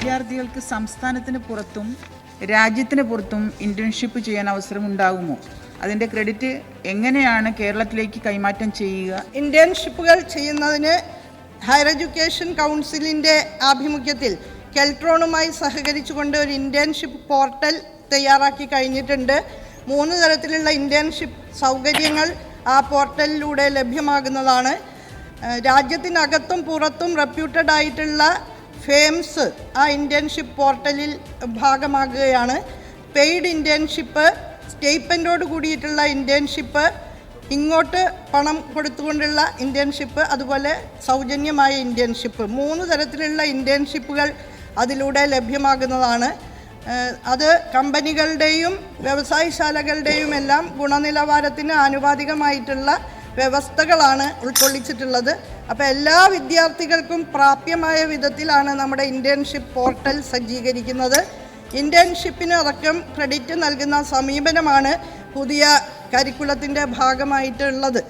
വിദ്യാർത്ഥികൾക്ക് സംസ്ഥാനത്തിന് പുറത്തും രാജ്യത്തിന് പുറത്തും ഇന്റേൺഷിപ്പ് ചെയ്യാൻ അവസരം ഉണ്ടാകുമോ? അതിൻ്റെ ക്രെഡിറ്റ് എങ്ങനെയാണ് കേരളത്തിലേക്ക് കൈമാറ്റം ചെയ്യുക? ഇന്റേൺഷിപ്പുകൾ ചെയ്യുന്നതിന് ഹയർ എഡ്യൂക്കേഷൻ കൗൺസിലിൻ്റെ ആഭിമുഖ്യത്തിൽ കെൽട്രോണുമായി സഹകരിച്ചുകൊണ്ട് ഒരു ഇന്റേൺഷിപ്പ് പോർട്ടൽ തയ്യാറാക്കി കഴിഞ്ഞിട്ടുണ്ട്. 3 തരത്തിലുള്ള ഇന്റേൺഷിപ്പ് സൗകര്യങ്ങൾ ആ പോർട്ടലിലൂടെ ലഭ്യമാകുന്നതാണ്. രാജ്യത്തിനകത്തും പുറത്തും റെപ്യൂട്ടഡ് ആയിട്ടുള്ള ഫേംസ് ആ ഇന്റേൺഷിപ്പ് പോർട്ടലിൽ ഭാഗമാകുകയാണ്. പെയ്ഡ് ഇന്റേൺഷിപ്പ്, സ്റ്റേറ്റ്മെൻറ്റോട് കൂടിയിട്ടുള്ള ഇന്റേൺഷിപ്പ്, ഇങ്ങോട്ട് പണം കൊടുത്തുകൊണ്ടുള്ള ഇന്റേൺഷിപ്പ്, അതുപോലെ സൗജന്യമായ ഇന്റേൺഷിപ്പ്, 3 തരത്തിലുള്ള ഇന്റേൺഷിപ്പുകൾ അതിലൂടെ ലഭ്യമാകുന്നതാണ്. അത് കമ്പനികളുടെയും വ്യവസായശാലകളുടെയും എല്ലാം ഗുണനിലവാരത്തിന് ആനുപാതികമായിട്ടുള്ള വ്യവസ്ഥകളാണ് ഉൾക്കൊള്ളിച്ചിട്ടുള്ളത്. അപ്പോൾ എല്ലാ വിദ്യാർത്ഥികൾക്കും പ്രാപ്യമായ വിധത്തിലാണ് നമ്മുടെ ഇന്റേൺഷിപ്പ് പോർട്ടൽ സജ്ജീകരിക്കുന്നത്. ഇന്റേൺഷിപ്പിന് അടക്കം ക്രെഡിറ്റ് നൽകുന്ന സമീപനമാണ് പുതിയ കരിക്കുലത്തിൻ്റെ ഭാഗമായിട്ടുള്ളത്.